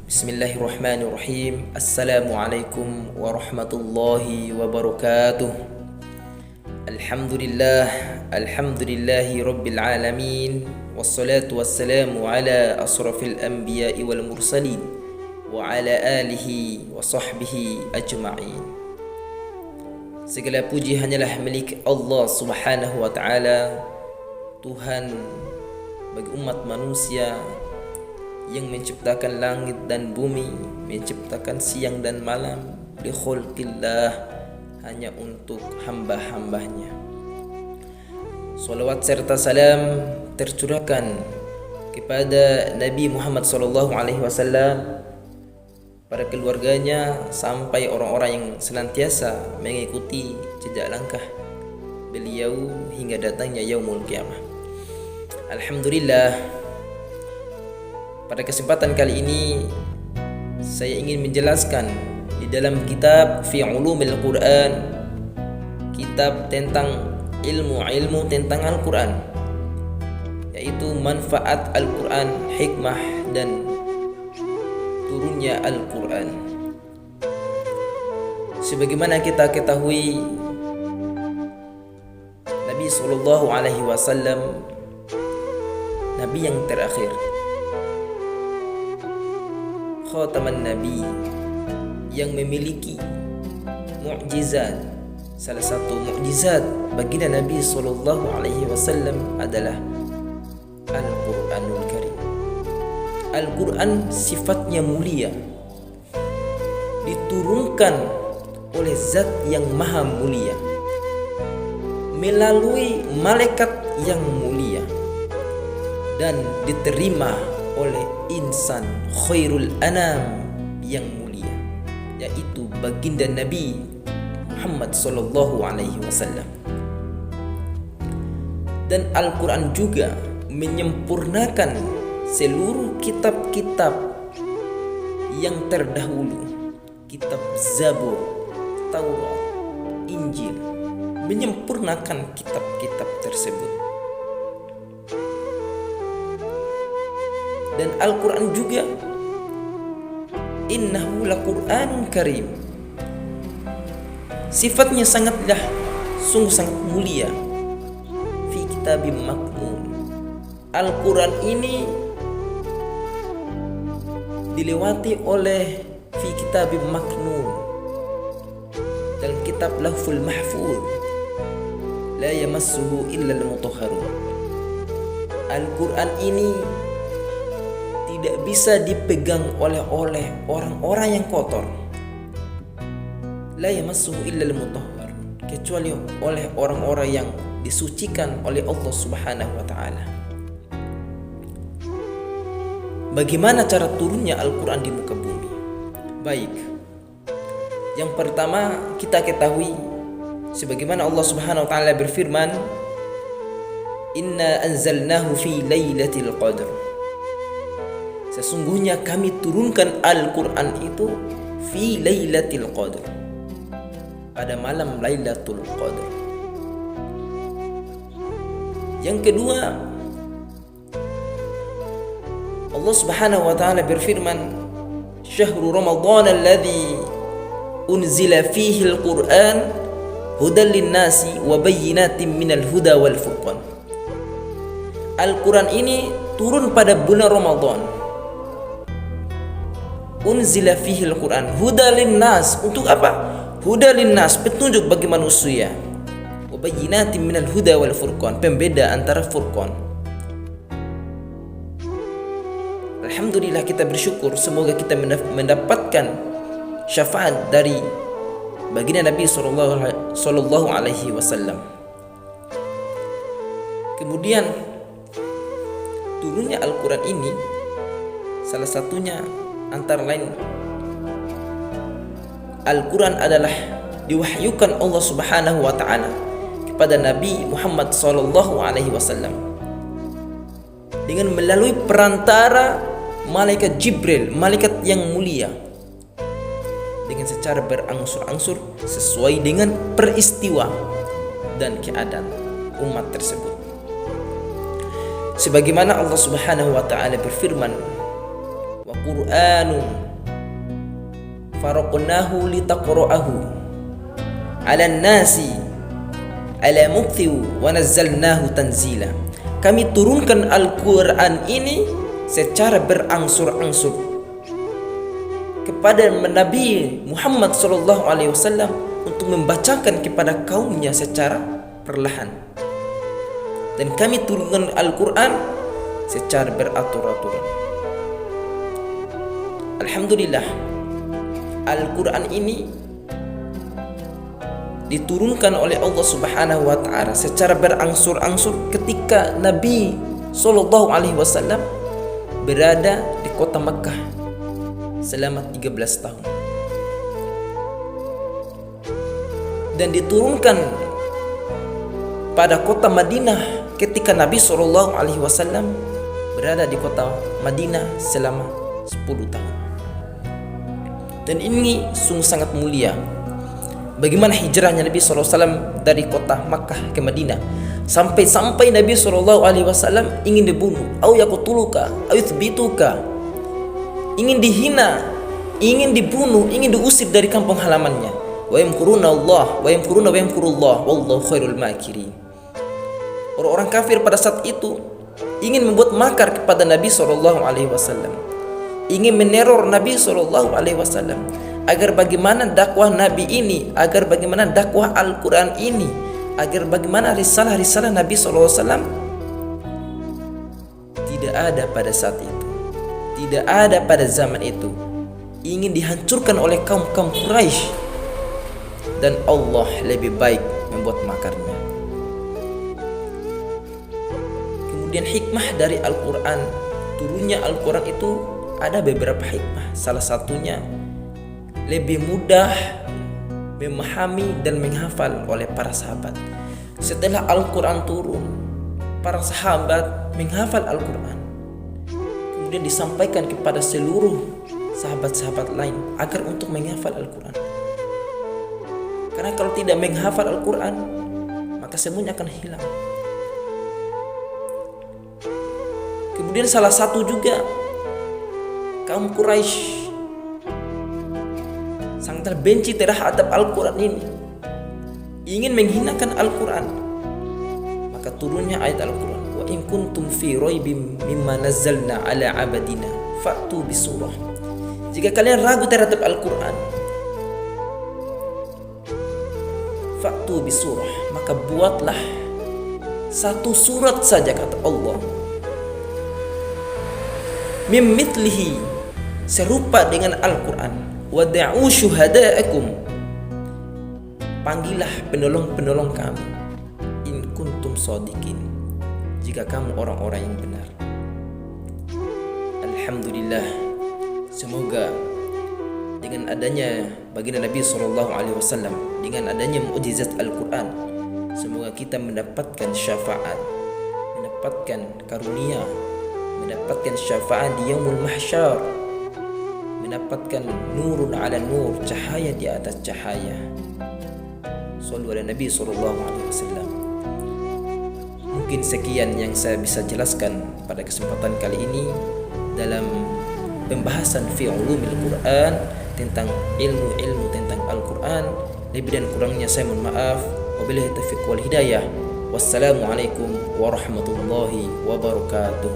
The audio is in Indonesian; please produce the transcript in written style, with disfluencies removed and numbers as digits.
Bismillahirrahmanirrahim. Assalamualaikum warahmatullahi wabarakatuh. Alhamdulillahi rabbil alamin. Wassalatu wassalamu ala asrafil anbiya'i wal mursalin wa ala alihi wa sahbihi ajma'in. Segala puji hanyalah milik Allah subhanahu wa ta'ala, Tuhan bagi umat manusia yang menciptakan langit dan bumi, menciptakan siang dan malam, li khulqillah, hanya untuk hamba-hambanya. Salawat serta salam tercurahkan kepada Nabi Muhammad SAW, para keluarganya, sampai orang-orang yang senantiasa mengikuti jejak langkah beliau hingga datangnya yaumul qiyamah. Alhamdulillah, pada kesempatan kali ini saya ingin menjelaskan di dalam kitab Fi Ulumil Quran, kitab tentang ilmu tentang Al-Quran, yaitu manfaat Al-Quran, hikmah dan turunnya Al-Quran. Sebagaimana kita ketahui, Nabi SAW Nabi yang terakhir, khataman Nabi, yang memiliki mukjizat. Salah satu mukjizat baginda Nabi SAW adalah Al-Quranul Karim. Al-Quran sifatnya mulia, diturunkan oleh zat yang maha mulia melalui malaikat yang mulia dan diterima oleh insan khairul anam yang mulia, yaitu baginda Nabi Muhammad SAW. Dan Al-Quran juga menyempurnakan seluruh kitab-kitab yang terdahulu, kitab Zabur, Taurat, Injil, menyempurnakan kitab-kitab tersebut. Dan Al-Quran juga, innahu laqur'anun karim, sifatnya sungguh sangat mulia. Fi kitabim maknun, Al-Quran ini dilewati oleh fi kitabim maknun, dalam kitab Lauhul Mahfuz, la yamassuhu illa al-mutahharun. Al-Quran ini tidak bisa dipegang oleh orang-orang yang kotor. La yamassuhu illa al-mutahhar, kecuali oleh orang-orang yang disucikan oleh Allah Subhanahu wa taala. Bagaimana cara turunnya Al-Quran di muka bumi? Baik, yang pertama kita ketahui, sebagaimana Allah Subhanahu wa taala berfirman, inna anzalnahu fi lailatul qadr, sesungguhnya kami turunkan Al-Quran itu fi lailatul qadr, pada malam Lailatul Qadar. Yang kedua, Allah Subhanahu wa taala berfirman, syahrul Ramadan alladzi unzila fihi al-Qur'an hudan lin-nasi wa bayyinatin minal huda wal furqan. Al-Quran ini turun pada bulan Ramadan. Unzila fihi al-Quran hudan lin-nas, untuk apa? Huda linnas, petunjuk bagi manusia. Wa bayyinatin minal huda wal furqan, pembeda antara furqan. Alhamdulillah, kita bersyukur, semoga kita mendapatkan syafaat dari baginda Nabi sallallahu alaihi wasallam. Kemudian turunnya Al-Quran ini salah satunya antara lain, Al-Quran adalah diwahyukan Allah Subhanahu wa ta'ala kepada Nabi Muhammad SAW dengan melalui perantara malaikat Jibril, malaikat yang mulia, dengan secara berangsur-angsur sesuai dengan peristiwa dan keadaan umat tersebut. Sebagaimana Allah Subhanahu wa taala berfirman, wa Qur'anun faraqnahu litaqra'ahu 'alan nasi 'ala mukthi wa nazzalnahu tanzila. Kami turunkan Al-Qur'an ini secara berangsur-angsur kepada Nabi Muhammad sallallahu alaihi wasallam untuk membacakan kepada kaumnya secara perlahan. Dan kami turunkan Al-Qur'an secara beratur-aturan. Alhamdulillah, Al-Qur'an ini diturunkan oleh Allah Subhanahu wa taala secara berangsur-angsur ketika Nabi sallallahu alaihi wasallam berada di kota Makkah selama 13 tahun. Dan diturunkan pada kota Madinah ketika Nabi sallallahu alaihi wasallam berada di kota Madinah selama 10 tahun. Dan ini sungguh sangat mulia. Bagaimana hijrahnya Nabi SAW dari kota Makkah ke Madinah, sampai Nabi SAW ingin dibunuh, au yaqtuluka, au yuthbituka, ingin dihina, ingin dibunuh, ingin diusir dari kampung halamannya. Wa yamkuruna Allah, wa yamkurullah, wallahu khairul makirin. Orang-orang kafir pada saat itu ingin membuat makar kepada Nabi SAW, ingin meneror Nabi SAW, agar bagaimana dakwah Nabi ini, agar bagaimana dakwah Al-Quran ini, agar bagaimana risalah-risalah Nabi SAW tidak ada pada saat itu, tidak ada pada zaman itu, ingin dihancurkan oleh kaum-kaum Quraisy. Dan Allah lebih baik membuat makarnya. Kemudian hikmah dari Al-Quran, turunnya Al-Quran itu ada beberapa hikmah. Salah satunya lebih mudah memahami dan menghafal oleh para sahabat. Setelah Al-Quran turun, para sahabat menghafal Al-Quran, kemudian disampaikan kepada seluruh sahabat-sahabat lain agar untuk menghafal Al-Quran. Karena kalau tidak menghafal Al-Quran, maka semuanya akan hilang. Kemudian salah satu juga kaum Quraisy sangat terbenci terhadap Al-Quran ini, ingin menghinakan Al-Quran. Maka turunnya ayat Al-Quran, wa in kuntum fi raibim mimma nazzalna ala abadina fa'tu bisurah. Jika kalian ragu terhadap Al-Quran, fa'tu bisurah, maka buatlah satu surat saja, kata Allah, mim mithlihi, serupa dengan Al-Quran. Wada'u syuhada'akum, panggillah penolong-penolong kamu, in kuntum shadiqin, jika kamu orang-orang yang benar. Alhamdulillah, semoga dengan adanya baginda Nabi SAW, dengan adanya mukjizat Al-Quran, semoga kita mendapatkan syafaat, mendapatkan karunia, mendapatkan syafaat di yaumul mahsyar, mendapatkan nurun ala nur, cahaya di atas cahaya. Shallu ala Nabi SAW. Mungkin sekian yang saya bisa jelaskan pada kesempatan kali ini dalam pembahasan fi ulumil Quran, tentang ilmu-ilmu tentang Al-Quran. Lebih dan kurangnya saya mohon maaf. Wabillahi taufiq wal hidayah. Wassalamualaikum warahmatullahi wabarakatuh.